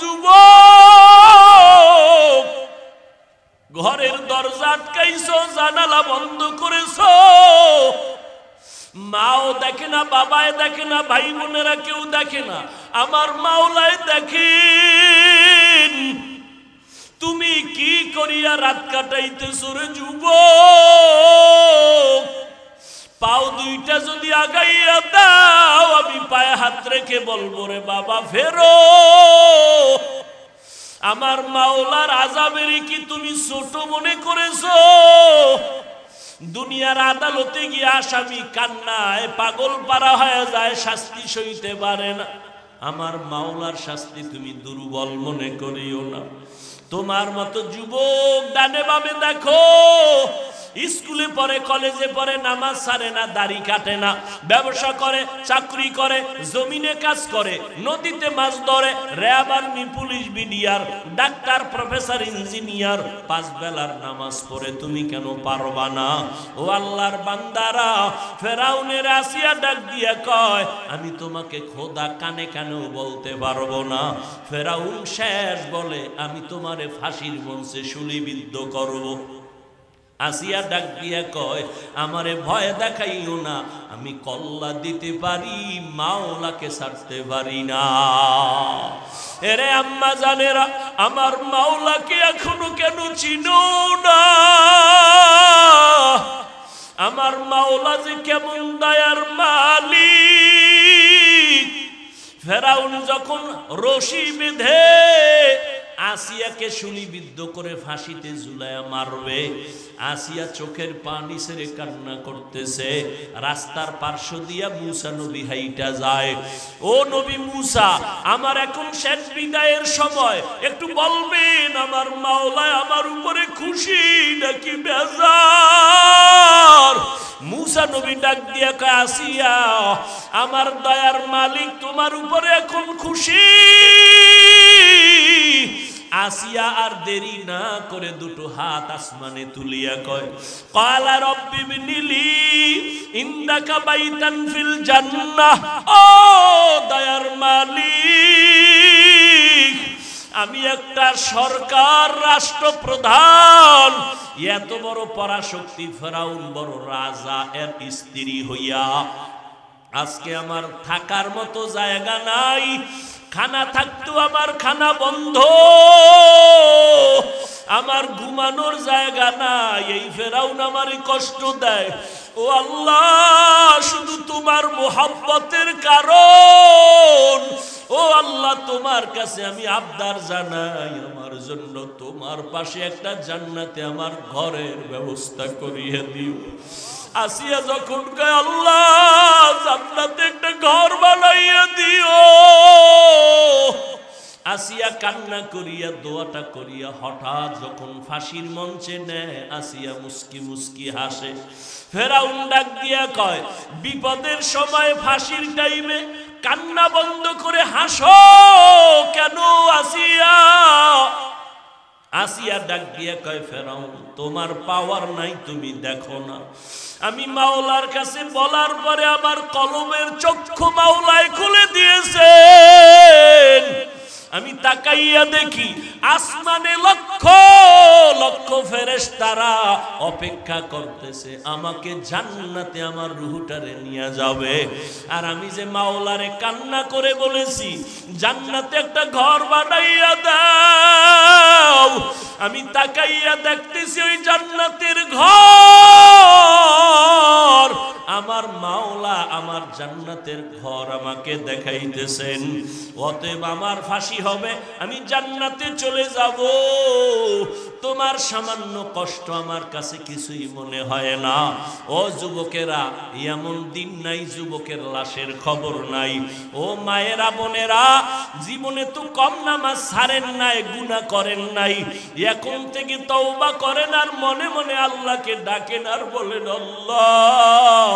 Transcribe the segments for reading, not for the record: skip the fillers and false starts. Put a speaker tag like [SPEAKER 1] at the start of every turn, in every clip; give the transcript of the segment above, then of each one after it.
[SPEAKER 1] যুবক, ঘরের দরজা আটকাইছো, জানালা বন্ধ করেছো, মাও দেখে না, বাবায় দেখে না, ভাই বোনেরা কেউ দেখে না, আমার মাওলায় দেখেন তুমি কি করিয়া রাত কাটাইতেছো রে যুবক। পাও দুইটা যদি আগাইয়া দাও, আমি পায়ে হাত রেখে বলবো রে বাবা ফেরো। আমার মাওলার আযাবের কি তুমি ছোট মনে করেছো? দুনিয়ার আদালতে গিয়ে আসামি কান্নায় পাগল পারা হয়ে যায়, শাস্তি সইতে পারে না। আমার মাওলার শাস্তি তুমি দুর্বল মনে করিও না। তোমার মতো যুবক ডানে বামে দেখো, স্কুলে পড়ে, কলেজে পড়ে, নামাজ ছাড়ে না, দাড়ি কাটে না, ব্যবসা করে, চাকরি করে, জমিনে কাজ করে, নদীতে মাছ ধরে, RAB, army, police, BDR, doctor, professor, engineer, পাঁচ বেলার নামাজ পড়ে, তুমি কেন পারবা না? ও আল্লাহর বান্দারা, ফেরাউনের আসিয়া ডাক দিয়া কয়, আমি তোমাকে খোদা কানে কানেও বলতে পারবো না। ফেরাউন শেষ বলে, আমি তোমারে ফাঁসির মঞ্চে শুলিবিদ্ধ করব। আসিয়া ডাক দিয়া কয়, আমারে ভয় দেখাইও না, আমি কল্লা দিতে পারি, মাওলাকে ছাড়তে পারি না। এরে আম্মা জানেরা, আমার মাওলাকে এখনো কেন চিনো না? আমার মাওলা যে কেমন দয়ার মালিক। ফেরাউন যখন রশি বেঁধে আসিয়াকে শুলিবিদ্ধ করে ফাঁসিতে ঝুলায়া মারবে, আসিয়া চোখের পানি ছেড়ে কান্না করতেছে। রাস্তার পার্শ্ব দিয়া মুসা নবী হাইটা যায়। ও নবী মুসা, আমার এখন শেষ বিদায়ের সময়, একটু বলবেন আমার মাওলা আমার উপরে খুশি নাকি বেজার? মুসা নবী ডাক দিয়া কয়, আসিয়া, আমার দয়ার মালিক তোমার উপরে এখন খুশি। আসিয়া আর দেরি না করে দুটো হাত আসমানে তুলিয়া কয়, ক্বালা রব্বি বিনিলি ইনদাকা বাইতান ফিল জান্নাহ। ও দয়ার মালিক, আমি একটা সরকার, রাষ্ট্রপ্রধান, এত বড় পরাশক্তি ফেরাউন বড় রাজা, এর স্ত্রী হইয়া আজকে আমার থাকার মতো জায়গা নাই। খানা থাকতো, আমার খানা বন্ধ, আমার ঘুমানোর জায়গা নাই। এই ফেরাউন আমারই কষ্ট দেয়। ও আল্লাহ, শুধু তোমার মোহাব্বতের কারণ, ও আল্লাহ, তোমার কাছে আমি আবদার জানাই, আমার জন্য তোমার পাশে একটা জান্নাতে আমার ঘরের ব্যবস্থা করিয়ে দিও। আসিয়া যখন কয়, আল্লাহ জান্নাতে একটা ঘর বানাইয়া দিও, আসিয়া কান্না করিয়া দোয়াটা করিয়া হঠাৎ যখন ফাঁসির মঞ্চে নেয়, আসিয়া মুস্কি মুস্কি হাসে। ফেরাউন ডাক দিয়া কয়, বিপদের সময় ফাঁসির টাইমে কান্না বন্ধ করে হাসো কেন আসিয়া? আসিয়া ডাক দিয়া কয়, ফেরাউন তোমার পাওয়ার নাই, তুমি দেখো না? আমি মাওলার কাছে বলার পরে আমার কলমের চক্ষু মাওলায় খুলে দিয়েছেন। আমি তাকাইয়া দেখি আসমানে লক্ষ লক্ষ ফেরেশতারা অপেক্ষা করতেছে আমাকে জান্নাতে আমার রূহটারে নিয়ে যাবে। আর আমি যে মাওলারে কান্না করে বলেছি জান্নাতে একটা ঘর বানাইয়া দাও, আমি তাকাইয়া দেখতেছি ওই জান্নাতের ঘর আমার মাওলা আমার জান্নাতের ঘর আমাকে দেখাইতেছেন। অতএব আমার ফাঁসি হবে, আমি জান্নাতে চলে যাব। তোমার সামান্য কষ্ট আমার কাছে কিছুই মনে হয় না। ও যুবকেরা, এমন দিন নাই যুবকের লাশের খবর নাই। ও মায়েরা বোনেরা, জীবনে তো কম নামাজ ছাড়েন নাই, গুনাহ করেন নাই, এখন থেকে তওবা করেন আর মনে মনে আল্লাহকে ডাকেন আর বলেন, আল্লাহ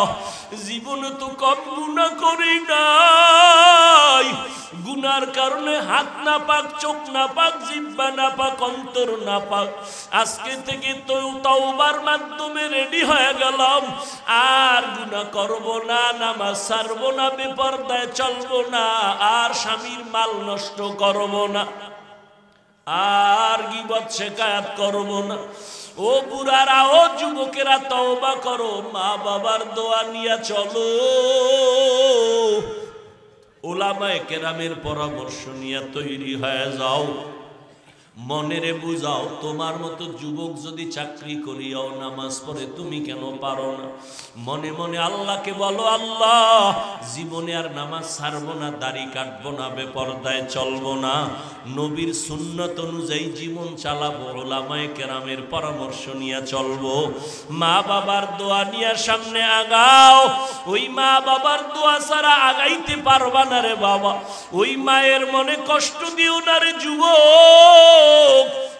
[SPEAKER 1] জীবনে তো কম গুনাহ করি নাই, গুনার কারণে হাত না পাক, চোখ না পাক, জিহ্বা না পাক, অন্তর না পাক। আজকে থেকে তো তওবার মাধ্যমে রেডি হয়ে গেলাম, আর গুনাহ করব না, নামাজ ছাড়ব না, বেপরদায় চলব না, আর স্বামীর মাল নষ্ট করব না। আর গীবত শিকায়াত করব না। ও বুড়ারা, ও যুবকেরা, তওবা করো, মা বাবার দোয়া নিয়ে চলো, উলামায়ে কেরামের পরামর্শ নিয়ে তৈরি হয়ে যাও। মনেরে বুঝাও, তোমার মতো যুবক যদি চাকরি করিয়াও নামাজ পড়ে, তুমি কেন পারো না? মনে মনে আল্লাহকে বলো, আল্লাহ জীবনে আর নামাজ ছাড়বো না, দাড়ি কাটবো না, বেপরদায় চলবো না, নবীর সুন্নত অনুযায়ী জীবন চালাবো, উলামায়ে কেরামের পরামর্শ নিয়ে চলবো। মা বাবার দোয়া নিয়ে সামনে আগাও। ওই মা বাবার দোয়া ছাড়া আগাইতে পারবা না রে বাবা। ওই মায়ের মনে কষ্ট দিও না রে যুবক।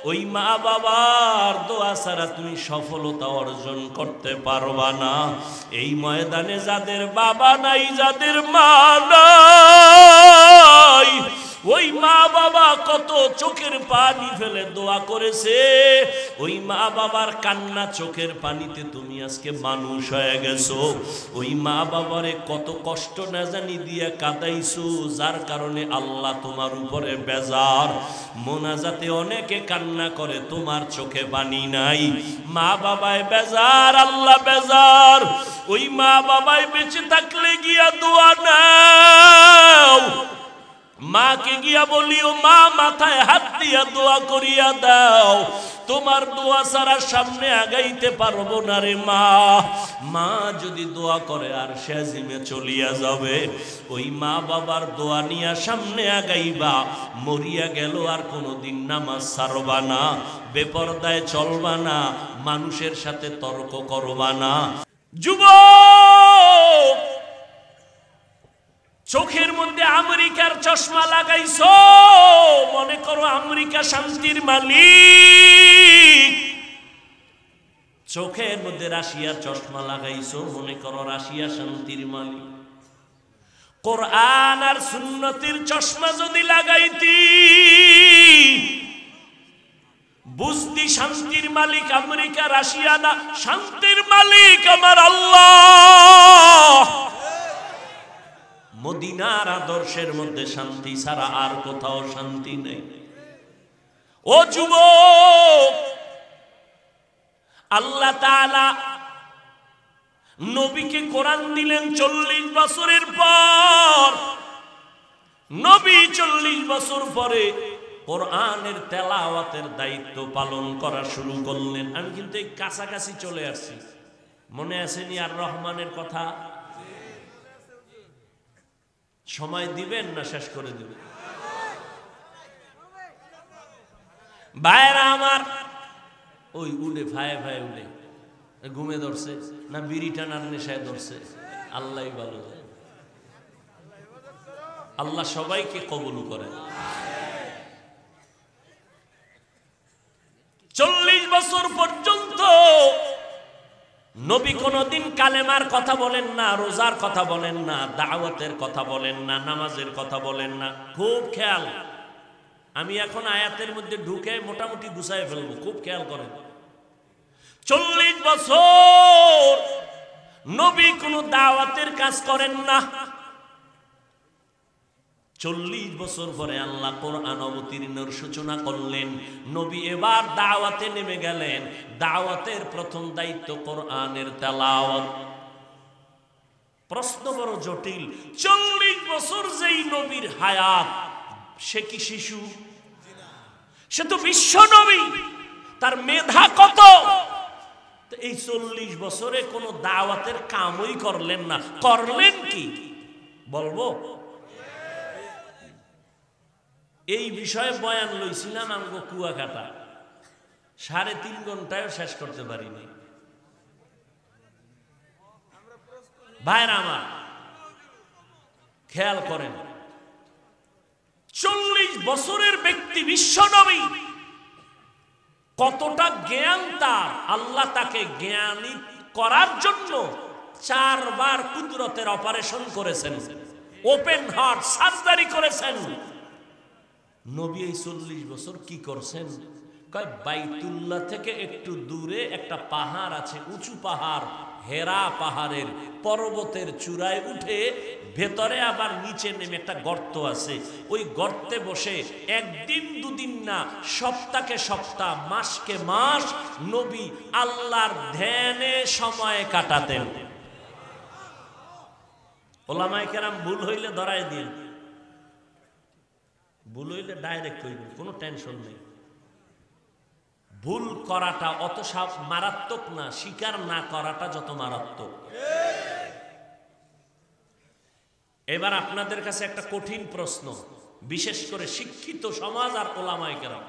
[SPEAKER 1] ওই মা বাবার দোয়া ছাড়া তুমি সফলতা অর্জন করতে পারবা না। এই ময়দানে যাদের বাবা নাই, যাদের মা নাই, ওই মা বাবা কত চোখের পানি ফেলে দোয়া করেছে। ওই মা বাবার কান্না চোখের পানিতে তুমি আজকে মানুষ হয়ে গেছো। ওই মা বাবারে কত কষ্ট না জানি দিয়ে কাঁদাইছো, যার কারণে আল্লাহ তোমার উপরে বেজার। মোনাজাতে অনেকে কান্না করে, তোমার চোখে পানি নাই। মা বাবায় বেজার, আল্লাহ বেজার। ওই মা বাবায় বেঁচে থাকলে গিয়া দোয়া নাও। মাকে গিয়া বলিও, মা মাথায় হাত দিয়া দোয়া করিয়া দাও, তোমার দোয়া ছাড়া সামনে আগাইতে পারবো না রে মা। মা যদি দোয়া করে আর সেজিমে চলিয়া যাবে। ওই মা বাবার দোয়া নিয়া সামনে আগাইবা। মরিয়া গেল আর কোনোদিন নামাজ ছাড়বা না, বেপরদায় চলবা না, মানুষের সাথে তর্ক করবা না। যুবক, চোখের মধ্যে আমেরিকার চশমা লাগাইছো, মনে করো আমেরিকা শান্তির মালিক। চোখের মধ্যে রাশিয়ার চশমা লাগাইছো, মনে করো রাশিয়া শান্তির মালিক। কোরআন আর সুন্নতের চশমা যদি লাগাইতি, বুঝতি শান্তির মালিক আমেরিকা রাশিয়া না, শান্তির মালিক আমার আল্লাহ। মদিনার আদর্শের মধ্যে শান্তি ছাড়া আর কোথাও শান্তি নেই। ও যুবক, আল্লাহ তাআলা নবীকে কোরআন দিলেন 40 বছরের পর। নবী 40 বছর পরে কোরআনের তেলাওয়াতের দায়িত্ব পালন করা শুরু করলেন। আমি কিন্তু এই কাছাকাছি চলে আসছি। মনে আসেনি আর রহমানের কথা? সময় দিবেন না শেষ করে দিবেন? ভাইরা আমার, ওই উড়ে ভাই ভাই উড়ে ঘুমে ধরছে না বিড়ি টানার নেশায় ধরছে, আল্লাহ ভালো জানে। আল্লাহ সবাইকে কবুল করে। 40 বছর পর্যন্ত নবী কোনদিন কালেমার কথা বলেন না, রোজার কথা বলেন না, দাওয়াতের কথা বলেন না, নামাজের কথা বলেন না। খুব খেয়াল, আমি এখন আয়াতের মধ্যে ঢুকে মোটামুটি গুছাই ফেলবো, খুব খেয়াল করেন। 40 বছর নবী কোনো দাওয়াতের কাজ করেন না। 40 বছর পরে আল্লাহ কোরআন অবতীর্ণের সূচনা করলেন। নবী এবার দাওয়াতে নেমে গেলেন। দাওয়াতের প্রথম দায়িত্ব কোরআনের তেলাওয়াত। প্রশ্ন বড় জটিল, 40 বছর যেই নবীর হায়াত, সে কি শিশু? সে তো বিশ্ব নবী, তার মেধা কত? এই 40 বছরে কোনো দাওয়াতের কামই করলেন না। করলেন কি বলবো? এই বিষয়ে বয়ান লইছিলাম আমগো কুয়াকাটা, 3.5 ঘন্টায় শেষ করতে পারিনি। ভাইরা আমার খেয়াল করেন, 40 বছরের ব্যক্তি বিশ্বনবী, কতটা জ্ঞান তার। আল্লাহ তাকে জ্ঞানী করার জন্য 4 বার কুদরতের অপারেশন করেছেন, ওপেন হার্ট সার্জারি করেছেন। নবী এই 40 বছর কি করছেন? কয় বাইতুল্লাহ থেকে একটু দূরে একটা পাহাড় আছে, উঁচু পাহাড়, হেরা পাহাড়ের পর্বতের চূড়ায় উঠে ভেতরে আবার নিচে নেমে একটা গর্ত আছে, ওই গর্তে বসে একদিন দুদিন না, সপ্তাহকে সপ্তাহ, মাসকে মাস নবী আল্লাহর ধ্যানে সময় কাটাতেন। ওলামায়ে কেরাম ভুল হইলে ধরায় দিন, ভুল হইলে ডাইরেক্ট হইবে, কোনো টেনশন নেই। ভুল করাটা অত মারাত্মক না, স্বীকার না করাটা যত মারাত্মক। এবার আপনাদের কাছে একটা কঠিন প্রশ্ন, বিশেষ করে শিক্ষিত সমাজ আর ওলামায়ে কেরাম।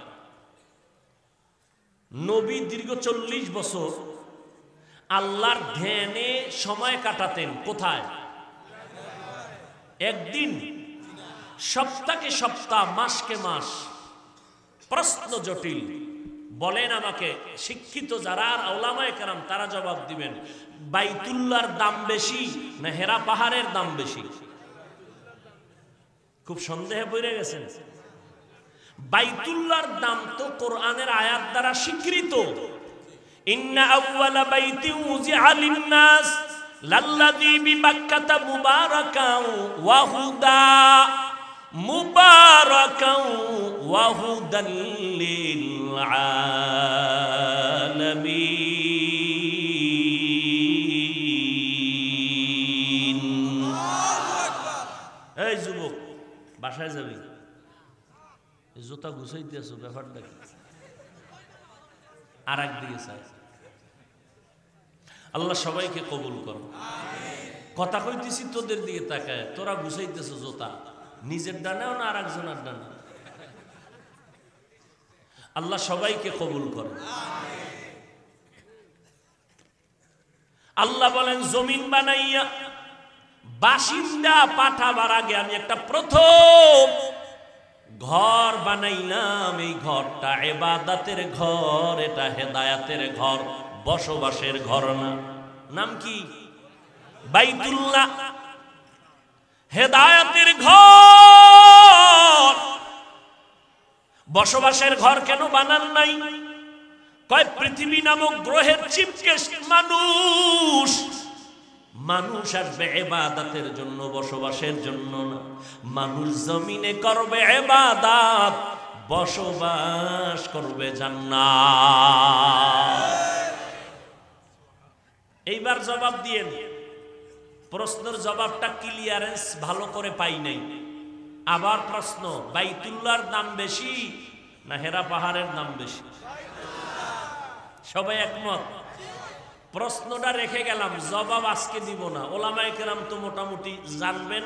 [SPEAKER 1] নবী দীর্ঘ 40 বছর আল্লাহর ধ্যানে সময় কাটাতেন কোথায়? একদিন, সপ্তাহকে সপ্তাহ, মাসকে মাস। প্রশ্ন জটিল। বলেন আমাকে, শিক্ষিত যারা আর ওলামায়ে কেরাম তারা জবাব দিবেন, বাইতুল্লাহর দাম বেশি না হেরা পাহাড়ের দাম বেশি? খুব সন্দেহে পড়ে গেছেন। বাইতুল্লাহর দাম তো কোরআনের আয়াত দ্বারা স্বীকৃত। ইন্না আউওয়ালা বাইতিন উযিআ লিন-নাস লাল্লাযী বিমাক্কাতা মুবারাকান ওয়া হুদা, মুবারাকান ওয়া হুদাল লিল আলামিন। এই যুবক, বাসায় যাবি, জুতা গুছাইতে আছো, ব্যাপারটা কি? আর একদিকে চাই। আল্লাহ সবাইকে কবুল করো। কথা কইতেছি তোদের দিকে তাকায়, তোরা গুছাইতেছো জুতা, নিজের ডানেও না আর একজনের ডানে। আল্লাহ সবাইকে কবুল করো। আল্লাহ বলেন, জমিন বানাইয়া বাসিন্দা পাঠাবার আগে আমি একটা প্রথম ঘর বানাইলাম। এই ঘরটা ইবাদতের ঘর, এটা হেদায়েতের ঘর, বসবাসের ঘর না। নাম কি? বাইতুল্লাহ, হেদায়েতের ঘর। বসবাসের ঘর কেন বানান নাই? কয় পৃথিবী নামক গ্রহের চিফ গেস্ট মানুষ। মানুষ আসবে ইবাদতের জন্য, বসবাসের জন্য না। মানুষ জমিনে করবে ইবাদত, বসবাস করবে জান্নাত। এইবার জবাব দিয়েন। প্রশ্নের জবাবটা ক্লিয়ারেন্স ভালো করে পাই নাই। আবার প্রশ্ন, বাইতুল্লাহর দাম বেশি না হেরা পাহাড়ের দাম বেশি? সবাই একমত? প্রশ্নটা রেখে গেলাম, জবাব আজকে দিব না। ওলামায়ে কেরাম তো মোটামুটি জানবেন।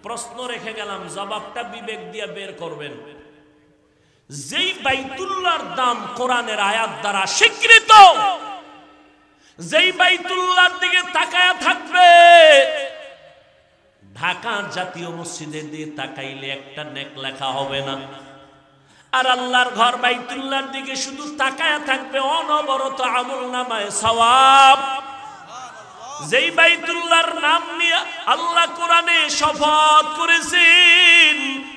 [SPEAKER 1] প্রশ্ন রেখে গেলাম, জবাবটা বিবেক দিয়ে বের করবেন। যেই বাইতুল্লাহর দাম কোরআনের আয়াত দ্বারা স্বীকৃত, যেই বাইতুল্লাহর দিকে তাকায়া থাকবে, ঢাকা জাতীয় মসজিদের দিকে তাকাইলে একটা নেক লেখা হবে না। আর আল্লাহর ঘর বাইতুল্লাহর দিকে শুধু তাকায়া থাকবে, অনবরত আমলনামায়ে সওয়াব। যেই বাইতুল্লাহর নাম নিয়ে আল্লাহ কোরআনে শপথ করেছেন,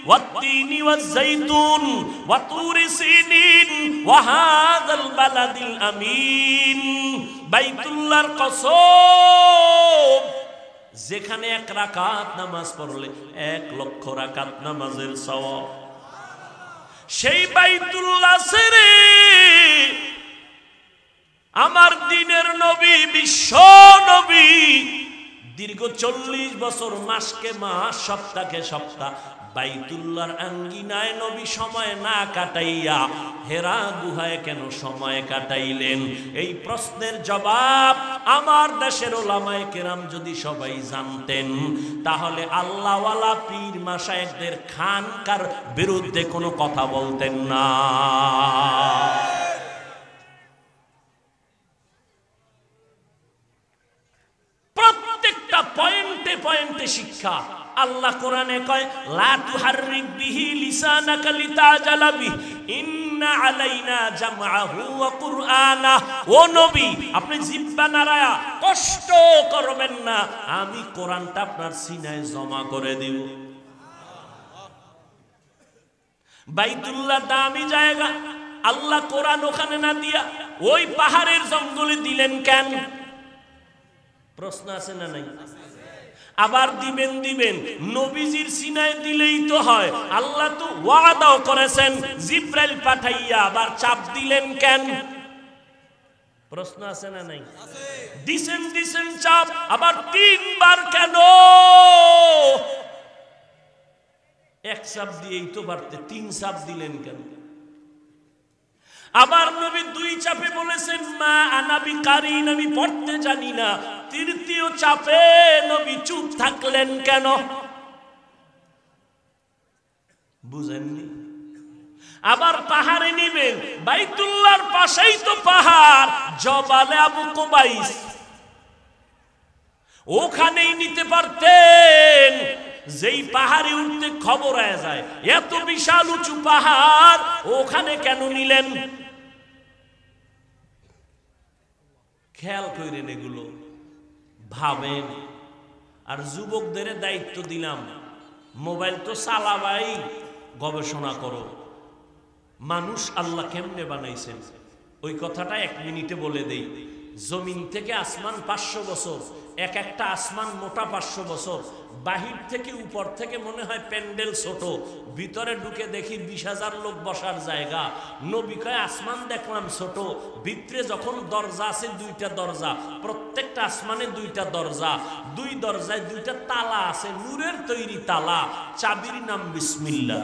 [SPEAKER 1] ওয়াত-তিনি ওয়াজ-যাইতুন ওয়া তুরি সিনিন ওয়া হাযাল বালাদিল আমিন। বাইতুল্লাহর কসম, যেখানে 1 রাকাত নামাজ পড়লে 1 লক্ষ রাকাত নামাজের সওয়াব। সেই বাইতুল্লাহ ছেড়ে আমার দিনের নবী, বিশ্ব নবী দীর্ঘ 40 বছর, মাসকে মাস, সপ্তাহকে সপ্তাহ বাইতুল্লাহর আঙ্গিনায় নবী সময় না কাটাইয়া হেরা গুহায় কেন সময় কাটাইলেন? এই প্রশ্নের জবাব আমার দেশের ওলামায়ে কেরাম যদি সবাই জানতেন, তাহলে আল্লাহওয়ালা পীর মাশায়েখদের খানকার বিরুদ্ধে কোনো কথা বলতেন না। প্রত্যেকটা পয়েন্টে পয়েন্টে শিক্ষা। আল্লাহ কোরআনে কয়, লা তুহাররিক বিহি লিসানাকা লিতাজালা বিহি ইন্না আলাইনা জামআহু ওয়া কুরআনা। ও নবী, আপনি জিহ্বা নাড়ায়া কষ্ট করবেন না, আমি কোরআনটা আপনার সিনায় জমা করে দিব। বাইতুল্লাহ দামি জায়গা, আল্লাহ কোরআন ওখানে না দিয়া ওই পাহাড়ের জঙ্গলে দিলেন কেন? প্রশ্ন আছে না নাই? আবার দিবেন নবীজির সিনায় দিলেই তো হয়। আল্লাহ তো ওয়াদাও করেছেন জিব্রাইল পাঠাইয়া, আবার চাপ দিলেন কেন? প্রশ্ন আছে না নাই? দিছেন চাপ, আবার 3 বার কেন? এক চাপ দিয়েই তো পারতে, 3 চাপ দিলেন কেন? আবার নবী 2 চাপে বলেছেন মা আনা বিকারিন, আমি পড়তে জানি না। 3য় চাপে নবী চুপ থাকলেন কেন? বুঝেননি? আবার পাহাড়ে নিবেন, বাইতুল্লাহর পাশেই তো পাহাড় জবালে আবু কুবাইস, ওখানেই নিতে পারতেন। যেই পাহাড়ে উঠতে খবর হয়ে যায় এত বিশাল উঁচু পাহাড়, ওখানে কেন নিলেন? খেয়াল করেন, এগুলো ভাবেন। আর যুবকদের দায়িত্ব দিলাম, মোবাইল তো চালাবাই, গবেষণা করো মানুষ আল্লাহ কেমনে বানাইছেন। ওই কথাটা 1 মিনিটে বলে দেই। জমিন থেকে আসমান 500 বছর, একটা আসমান মোটা 500 বছর। বাহির থেকে উপর থেকে মনে হয় প্যান্ডেল ছোট, ভিতরে ঢুকে দেখি 20,000 লোক বসার জায়গা। নবী কয় আসমান দেখলাম ছোট, ভিতরে যখন দরজা আছে 2টা দরজা, প্রত্যেকটা আসমানে 2টা দরজা, 2 দরজায় 2টা তালা আছে, নূরের তৈরি তালা, চাবির নাম বিসমিল্লাহ।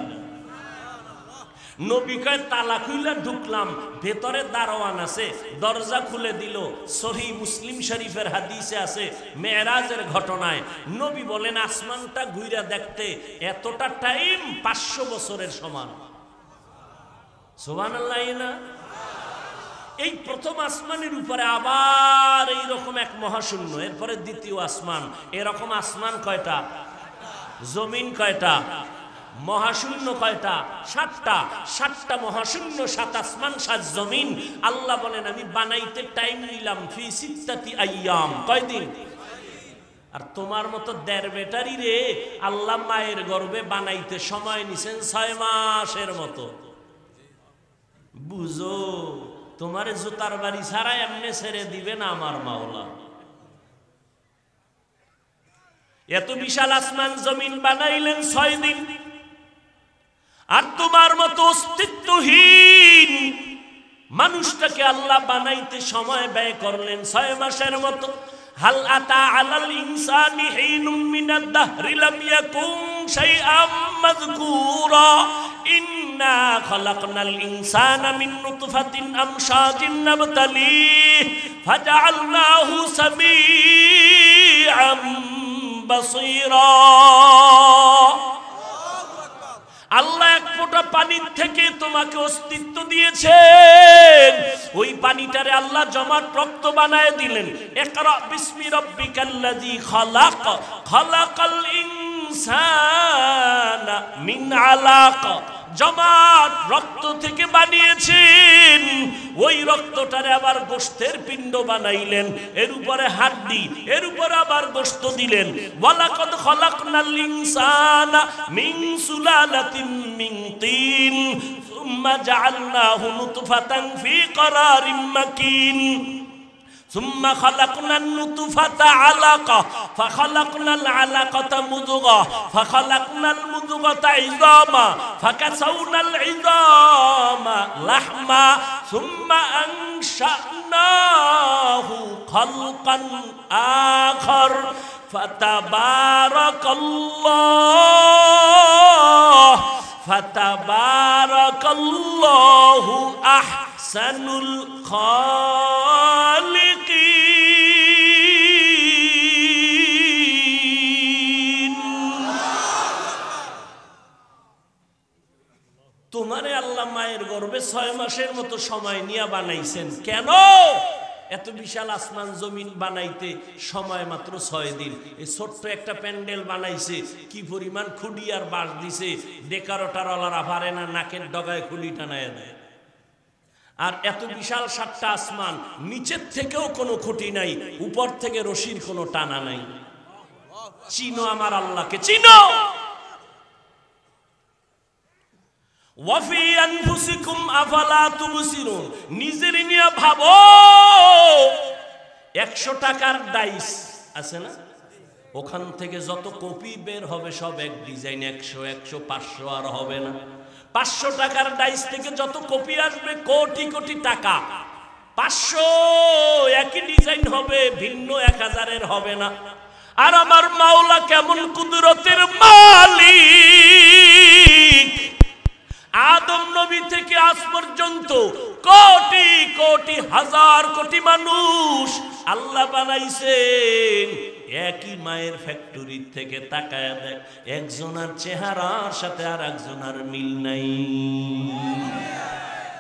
[SPEAKER 1] নবী কয় তালা খুলে ঢুকলাম, ভেতরে দারোয়ান আছে, দরজা খুলে দিল। সহিহ মুসলিম শরীফের হাদিসে আছে মেরাজের ঘটনায় নবী বলেন আসমানটা ঘুরে দেখতে এতটা টাইম 500 বছরের সমান। সুবহানাল্লাহ না? এই প্রথম আসমানের উপরে আবার এইরকম এক মহাশূন্য, এরপরে দ্বিতীয় আসমান। এরকম আসমান কয়টা? জমিন কয়টা? মহাশূন্য কয়টা? 7টা। 7টা মহাশূন্য, 7 আসমান, 7 জমিন। আল্লাহ বলেন আমি বানাইতে টাইম নিলাম ফি 6 আইয়াম। কয়দিন? আর তোমার মতো 1.5 বেটারি রে আল্লাহ মায়ের গর্ভে বানাইতে সময় নিছেন 6 মাসের মতো। বুঝো, তোমার জুতার বাড়ি ছাড়া এমনি ছেড়ে দিবে না আমার মাওলা। এত বিশাল আসমান জমিন বানাইলেন 6 দিন। আর তোমার মতো অস্তিত্বহীন মানুষটাকে আল্লাহ বানাইতে সময় ব্যয় করলেন 6 মাসের মতো। হাল আতা আলাল ইনসানি হিনুম মিনাদ দাহরি লাম ইয়াকুন শাইআম মাযকুরা ইন্না খালাকনাল ইনসানা মিন নুতফাতিন আমশাজিন নাবতালিহি ফাজআলনাহু সামিআম বাসীরা। আল্লাহ এক ফোঁটা পানির থেকে তোমাকে অস্তিত্ব দিয়েছেন, ওই পানিটারে আল্লাহ জমাট রক্ত বানায় দিলেন। ইকরা বিসমি রাব্বিকাল্লাযী খালাক, খালাকাল ইনসানা মিন আলাক। জমাট রক্ত থেকে বানিয়েছেন, ওই রক্তটারে আবার গোশতের পিণ্ড বানাইলেন, এর উপরে হাড্ডি, এর উপরে আবার গোশত দিলেন। ওয়ালাকাদ খালাকনাল ইনসানা মিন সুলালাতিন মিন তিন সুম্মা জাআলনাহু নুতফাতান ফি ক্বারারিম মাকিন ثم خلقنا النطفة علقة فخلقنا العلقة مضغة فخلقنا المضغة عظاما فكسونا العظام لحما ثم أنشأناه خلقا آخر فتبارك الله أحسن الخالقين। তোমারে আল্লাহ মায়ের গর্ভে 6 মাসের মতো সময় নিয়ে বানাইছেন কেন? এত বিশাল আসমান জমিন বানাইতে সময় মাত্র 6 দিন। এই ছোট্ট একটা প্যান্ডেল বানাইছে, কি পরিমাণ খুঁটি আর বাঁশ দিছে, ডেকারটারওয়ালারা পারে না নাকের ডগায় খুলি টানায় দেয়। আর এত বিশাল 7টা আসমান, নিচের থেকেও কোনো খুঁটি নাই, উপর থেকে রশির কোনো টানা নাই। চিনো আমার আল্লাহকে, চিনো। ওয়াফি আনফুসিকুম আফালা তুবসিরুন, নিজের নিয়ে ভাবো। 100 টাকার ডাইস আছে না? ওখান থেকে যত কপি বের হবে সব এক ডিজাইন, 100 100 500 আর হবে না। 500 টাকার ডাইস থেকে যত কপি আসবে কোটি কোটি টাকা, 500 একই ডিজাইন হবে, ভিন্ন 1000-এর হবে না। আর আমার মাওলা কেমন কুদরতের মালিক, আদম নবী থেকে আজ পর্যন্ত কোটি কোটি হাজার কোটি মানুষ আল্লাহ বানাইছেন। একই মায়ের ফ্যাক্টরি থেকে তাকায় দেখ, একজনের চেহারার সাথে আর একজনের মিল নাই।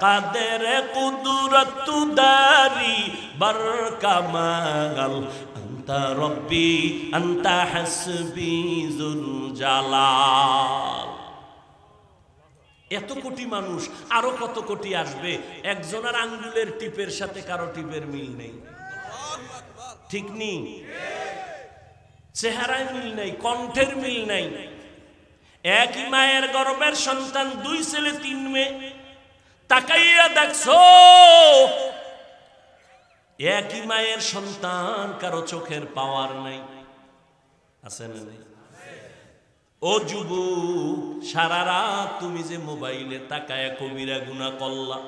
[SPEAKER 1] কাদের কুদরত দারি বরকামাল আনতা রব্বি আনতা হাসবি যুল জালাল। এত কোটি মানুষ, আরো কত কোটি আসবে, একজনের আঙ্গুলের টিপের সাথে কারো টিপের মিল নেই, ঠিক নেই? চেহারায় মিল নেই, কণ্ঠের মিল নাই। একই মায়ের গর্ভের সন্তান, 2 ছেলে 3 মেয়ে, তাকাইয়া দেখছো একই মায়ের সন্তান, কারো চোখের পাওয়ার নাই, আছে না নেই? ও যুবক, সারা রাত তুমি যে মোবাইলে তাকায়া কবিরা গুনাহ করলা,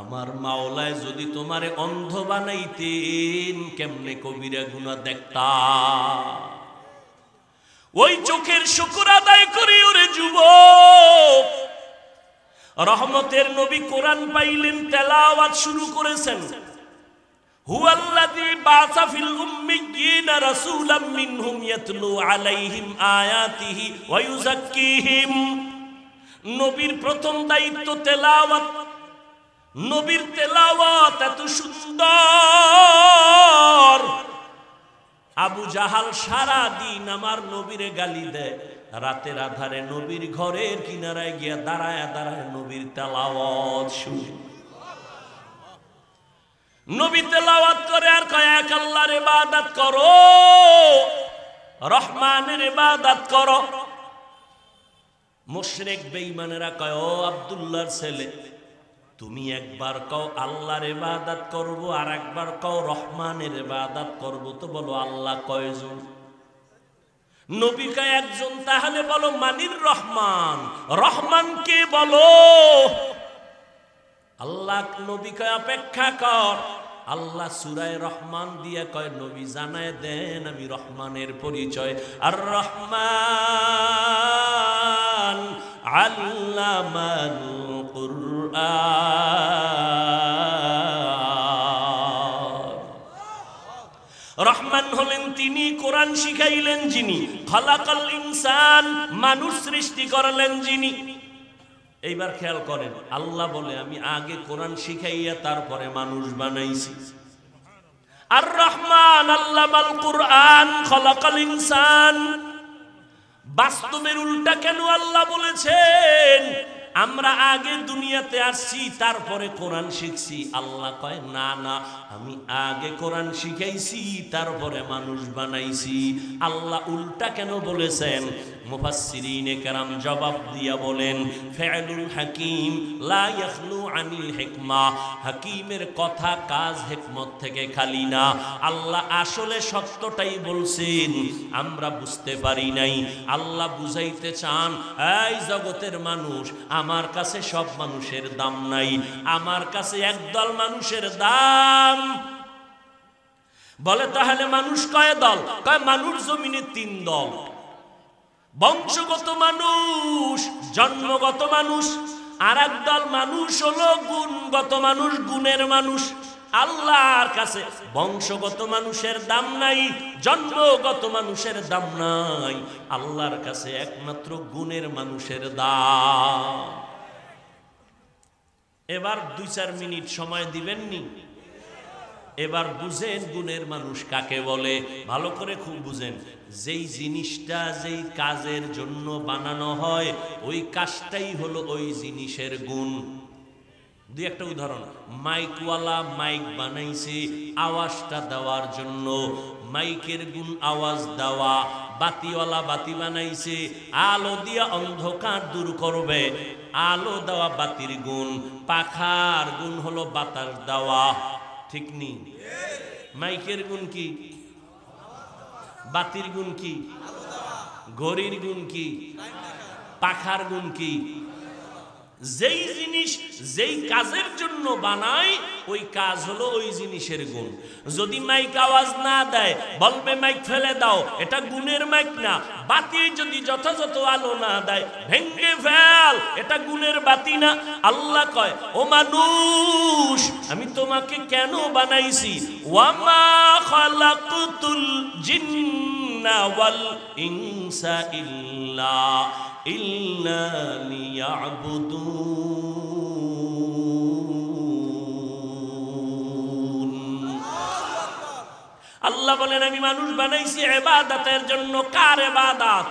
[SPEAKER 1] আমার মাওলায় যদি তোমারে অন্ধ বানাইতেন কেমনে কবিরা গুনাহ দেখতা? ওই চোখের শুকর আদায় করি ওরে যুবক। রহমতের নবী কোরআন পাইলেন, তেলাওয়াত শুরু করেছেন। হুয়াল্লাযী বা'সা ফিল উম্মিয়্যিনা রাসূলাম মিনহুম ইয়াতলু আলাইহিম আয়াতিহি ওয়া ইউযাক্কিহিম। নবীর প্রথম দায়িত্ব তেলাওয়াত। নবীর তেলাওয়াত এত সুন্দর, আবু জাহাল সারা দিন আমার নবীরে গালি দেয়, রাতের আধারে নবীর ঘরের কিনারায় গিয়া দাঁড়ায় দাঁড়ায় নবীর তেলাওয়াত শুনে। নবী তেলাওয়াত করে আর কয়, এক আল্লাহর ইবাদত করো, রহমানের ইবাদত করো। মুশরিক বেঈমানেরা কয়, ও আব্দুল্লাহর ছেলে, তুমি একবার কও আল্লাহর ইবাদত করব, আর একবার কও রহমানের ইবাদত করব, তো বলো আল্লাহ কয়জন? নবী কয় একজন। তাহলে বলো মানির রহমান, রহমান কে বলো? আল্লাহ। নবী কয় অপেক্ষা কর, আল্লাহ সূরায়ে রহমান দিয়ে কয়, নবী জানায় দেন আমি রহমানের পরিচয়। আর রহমান আল্লামাল কুরআন। রহমান হলেন তিনি, কোরআন শিখাইলেন যিনি। খালাকাল ইনসান, মানুষ সৃষ্টি করলেন যিনি। এইবার খেয়াল করেন, আল্লাহ বলে আমি আগে কোরআন শিখাইয়া তারপরে মানুষ বানাইছি। আর রহমান আল্লামাল কুরআন খালাকাল ইনসান। বাস্তবের উল্টা কেন আল্লাহ বলেছেন? আমরা আগে দুনিয়াতে আসছি তারপরে কোরআন শিখছি। আল্লাহ কয় না না, আমি আগে কোরআন শিখাইছি তারপরে মানুষ বানাইছি। আল্লাহ উল্টা কেন বলেছেন? মুফাসসিরিনে কেরাম জবাব দিয়া বলেন, ফি'লুল হাকিম লা ইয়াখলু আনিল হিকমা। হাকিমের কথা কাজ হিকমত থেকে খালি না। আল্লাহ আসলে সত্যটাই বলছেন, আমরা বুঝতে পারি নাই। আল্লাহ বুঝাইতে চান, এই জগতের মানুষ, আমার কাছে সব মানুষের দাম নাই, আমার কাছে একদল মানুষের দাম। বলে তাহলে মানুষ কয় দল? কয় মানুষ জমিনে 3 দল। বংশগত মানুষ, জন্মগত মানুষ, আর একদল মানুষ হলো গুণগত মানুষ, গুণের মানুষ। আল্লাহর কাছে বংশগত মানুষের দাম নাই, জন্মগত মানুষের দাম নাই। আল্লাহর কাছে একমাত্র গুণের মানুষের দাম। এবার 2-4 মিনিট সময় দিবেননি? এবার বুঝেন গুণের মানুষ কাকে বলে, ভালো করে খুব বুঝেন। যেই জিনিসটা যেই কাজের জন্য বানানো হয়, ওই কাজটাই হলো ওই জিনিসের গুণ। 2-1টা উদাহরণ। মাইকওয়ালা মাইক বানাইছে আওয়াজটা দেওয়ার জন্য, মাইকের গুণ আওয়াজ দেওয়া। বাতিওয়ালা বাতি বানাইছে আলো দিয়া অন্ধকার দূর করবে, আলো দেওয়া বাতির গুণ। পাখার গুণ হলো বাতাস দেওয়া, ঠিক নেই? মাইকের গুণ কি? বাতির গুণ কি? ঘড়ির গুণ কি? পাখার গুণ কি? যেই জিনিস যেই কাজের জন্য বানায় ওই কাজ হলো ওই জিনিসের গুণ। যদি মাইক আওয়াজ না দেয় বলবে মাইক ফেলে দাও, এটা গুণের মাইক না। বাতি যদি যথাযথ আলো না দেয় ভেঙ্গে ফেল, এটা গুণের বাতি না। আল্লাহ কয় ও মানুষ আমি তোমাকে কেন বানাইছি, ওয়ামা খালাকতুল জিন্না ওয়াল ইনসা ইল্লা লিয়াবুদুন। আল্লাহ বলেন আমি মানুষ বানাইছি ইবাদতের জন্য। কার ইবাদত?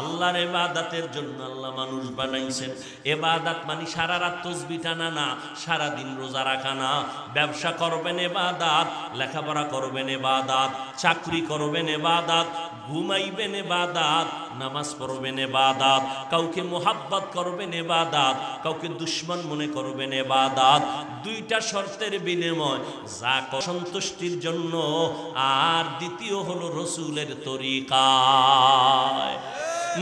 [SPEAKER 1] আল্লাহর ইবাদতের জন্য আল্লাহ মানুষ বানাইছেন। ইবাদত মানে সারা রাত তাসবিহ টানা না, সারা দিন রোজা রাখা না। ব্যবসা করবেন ইবাদত, লেখাপড়া করবেন ইবাদত, চাকরি করবেন ইবাদত, ঘুমাইবেন ইবাদত, নামাজ পড়বেন ইবাদত, কাউকে মোহাব্বত করবেন ইবাদত, কাউকে দুশমন মনে করবেন ইবাদত। দুইটা শর্তের বিনিময়, যা সন্তুষ্টির জন্য, আর দ্বিতীয় হলো রাসূলের তরিকায়।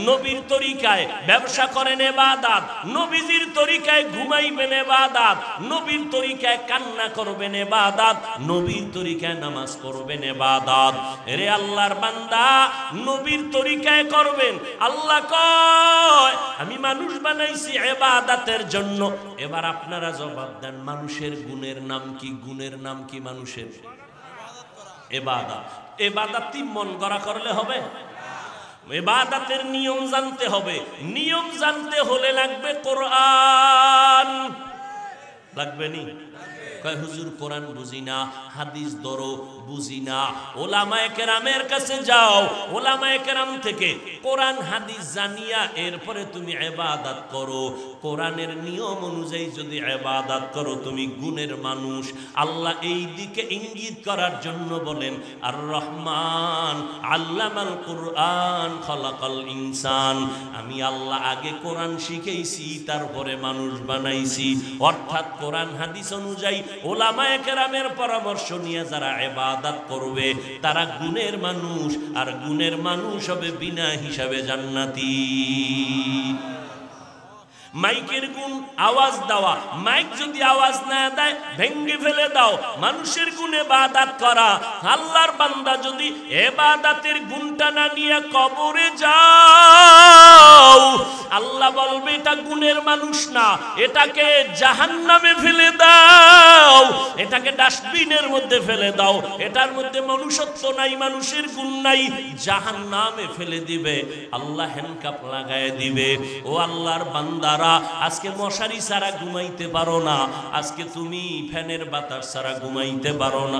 [SPEAKER 1] নবীর তরিকায় ব্যবসা করেন ইবাদত, নবীজির তরিকায় ঘুমাইবেন ইবাদত, নবীর তরিকায় কান্না করবেন ইবাদত, নবীর তরিকায় নামাজ পড়বেন ইবাদত। এরে আল্লাহর বান্দা নবীর তরিকায় করবেন। আল্লাহ কয় আমি মানুষ বানাইছি ইবাদতের জন্য। এবার আপনারা জবাব দেন মানুষের গুণের নাম কি? গুণের নাম কি মানুষের? ইবাদত। ইবাদতই মন গড়া করলে হবে? ইবাদতের নিয়ম জানতে হবে। নিয়ম জানতে হলে লাগবে কোরআন। লাগবে নি? কয় হুজুর কোরআন বুঝি না, হাদিস ধরো বুঝি না। ওলামায়ে কেরামের কাছে যাও, ওলামায়ে কেরাম থেকে কোরআন হাদিস জানিয়া এরপরে তুমি ইবাদত করো। কোরআনের নিয়ম অনুযায়ী যদি ইবাদত করো তুমি গুণের মানুষ। আল্লাহ এই দিকে ইঙ্গিত করার জন্য বলেন আর রহমান আল্লামাল কুরআন খালাকাল ইনসান। আমি আল্লাহ আগে কোরআন শিখাইছি তারপরে মানুষ বানাইছি। অর্থাৎ কোরআন হাদিস অনুযায়ী ওলামায়ে কেরামের পরামর্শ নিয়ে যারা ইবাদত করবে তারা গুণের মানুষ, আর গুণের মানুষ হবে বিনা হিসাবে জান্নাতি। মাইকের গুণ আওয়াজ দেওয়া। মাইক যদি আওয়াজ না দেয় ভেঙ্গে ফেলে দাও। মানুষের গুণ ইবাদত করা। আল্লাহর বান্দা যদি ইবাদতের গুণটা না নিয়ে কবরে যাও আল্লাহ বলবে এটা গুণের মানুষ না, এটাকে জাহান্নামে ফেলে দাও, এটাকে ডাস্টবিনের মধ্যে ফেলে দাও, এটার মধ্যে মনুষ্যত্ব নাই, মানুষের গুণ নাই, জাহান্নামে ফেলে দিবে। আল্লাহ হ্যান্ডকাপ লাগায় দিবে। ও আল্লাহর বান্দারা আজকে মশারি ছাড়া ঘুমাইতে পারো না, আজকে তুমি ফ্যানের বাতাস ছাড়া ঘুমাইতে পারো না।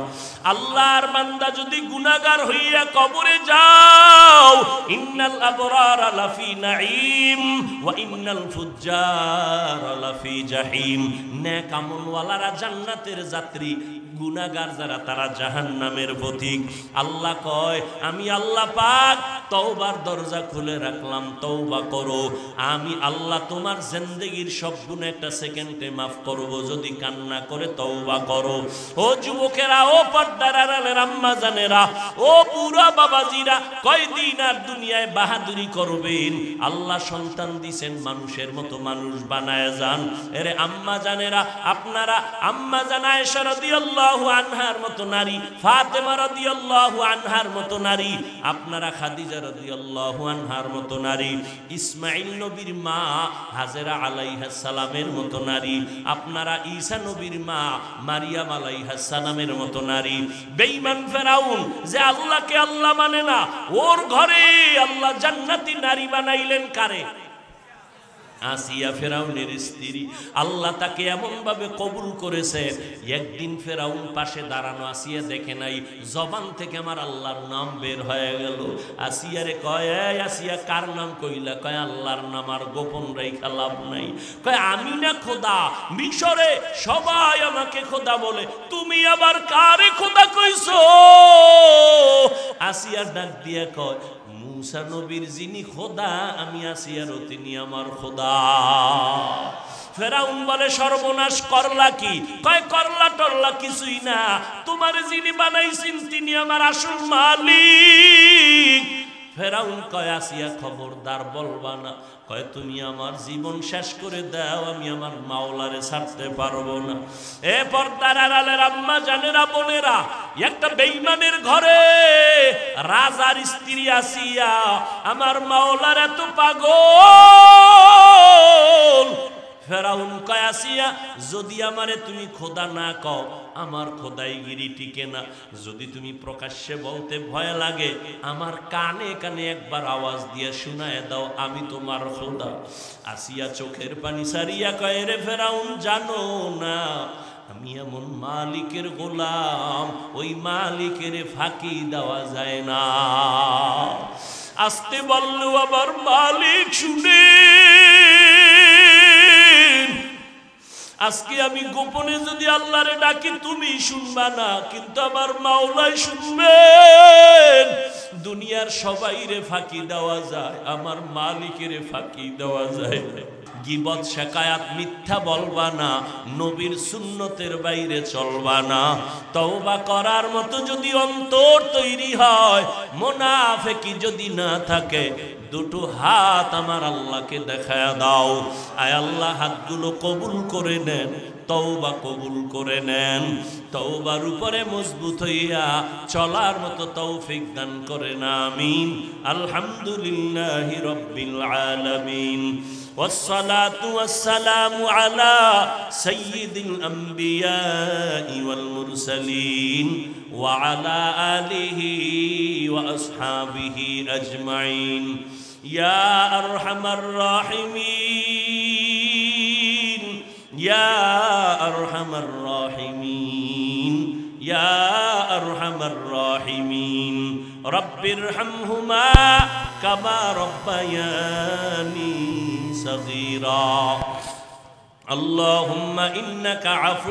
[SPEAKER 1] আল্লাহর বান্দা যদি গুনাহগার হইয়া কবরে যাও ইন্নাল আবরারা লাফি নাঈম ওয়া ইন্নাল ফুজ্জারা লাফি জাহিম। নেক আমলওয়ালারা জান্নাতের যাত্রী, গুনাহগার যারা তারা জাহান্নামের পথিক। আল্লাহ কয় আমি আল্লাহ পাক তওবার দরজা খুলে রাখলাম, তওবা করো। আমি আল্লাহ তোমার জিন্দেগীর সব গুনাহ একটা সেকেন্ডে মাফ করব যদি কান্না করে তওবা করো। ও যুবকেরা, ও পর্দার আড়ালের আম্মা জানেরা, ও বুড়া বাবাজিরা, কয়দিন আর দুনিয়ায় বাহাদুরি করবেন? আল্লাহ সন্তান দিবেন মানুষের মতো মানুষ বানায় যান। এরে আম্মা জানেরা, আপনারা আম্মা জান আয়েশা রাদিয়াল্লাহু আনহার মতো নারী, ফাতেমা রাদিয়াল্লাহু আনহার মতো নারী, আপনারা খাদিজা রাদিয়াল্লাহু আনহার মতো নারী, ইসমাঈল নবীর মা হাজেরা আলাইহিস সালামের মতো নারী, আপনারা ঈসা নবীর মা মারিয়াম আলাইহিস সালামের মতো নারী। বেঈমান ফেরাউন যে আল্লাহকে আল্লাহ মানে না, ওর ঘরে আল্লাহ জান্নাতি নারী বানাইলেন কারে? আসিয়া ফেরাউনের স্ত্রী। আল্লাহ তাকে এমন ভাবে কবুল করেছে, একদিন ফেরাউন পাশে দাঁড়ানো, আসিয়া দেখে নাই, জবান থেকে আমার আল্লাহর নাম বের হয়ে গেল। আসিয়ারে কয় এই আসিয়া কার নাম কইলা? কয় আল্লাহর নাম, আর গোপন রাইখা লাভ নাই। কয় আমি না খোদা, মিশরে সবাই আমাকে খোদা বলে, তুমি আবার কারে খোদা কইছো? আসিয়ার ডাক দিয়া কয় মুসা নবীর যিনি খোদা, আমি আসিয়ারও তিনি আমার খোদা। ফেরাউন বলে সর্বনাশ করলা কি? কয় করলা টরলা কিছুই না, তোমার যিনি বানাইছেন তিনি আমার আসল মালিক। ফেরাউন কয় আসিয়া খবরদার বলবা না। কয় তুমি আমার জীবন শেষ করে দাও, আমি আমার মাওলারে ছাড়তে পারবো না। এ পর্দার আড়ালের আম্মা জানেরা বোনেরা, একটা বেঈমানের ঘরে রাজার স্ত্রী আসিয়া আমার মাওলার এত পাগল। ফেরাউন কয় আসিয়া যদি আমারে তুমি খোদা না কও আমার খোদাইগিরি টিকে না, যদি তুমি প্রকাশ্যে বলতে ভয় লাগে আমার কানে কানে একবার আওয়াজ দিয়ে শোনায় দাও আমি তোমার খোদা। আসিয়া চোখের পানি সারিয়া কয় রে ফেরাউন জানো না আমি এমন মালিকের গোলাম, ওই মালিকের ফাঁকি দেওয়া যায় না। আসতে বললো আবার মালিক শুনে, আজকে আমি গোপনে যদি আল্লাহরে ডাকি তুমি শুনবা না, কিন্তু আমার মাওলাই শুনবেন। দুনিয়ার সবাইরে ফাঁকি দেওয়া যায়, আমার মালিকের ফাঁকি দেওয়া যায় না। গীবত শিকায়াত মিথ্যা বলবা না, নবীর সুন্নতের বাইরে চলবা না। তওবা করার মতো যদি অন্তর তৈরি হয়, মুনাফিকি যদি না থাকে, দুটো হাত আমার আল্লাহকে দেখায়া দাও। আয় আল্লাহ হাতগুলো কবুল করে নেন, তওবা কবুল করে নেন। তওবার উপরে মজবুত হইয়া চলার মতো তৌফিক দান করেন আমিন। আলহামদুলিল্লাহি রাব্বিল আলামিন। والصلاة والسلام على سيد الأنبياء والمرسلين وعلى آله وأصحابه أجمعين يا أرحم الراحمين يا أرحم الراحمين يا أرحم الراحمين رب ارحمهما كما ربياني صغيرا اللهم إنك عفو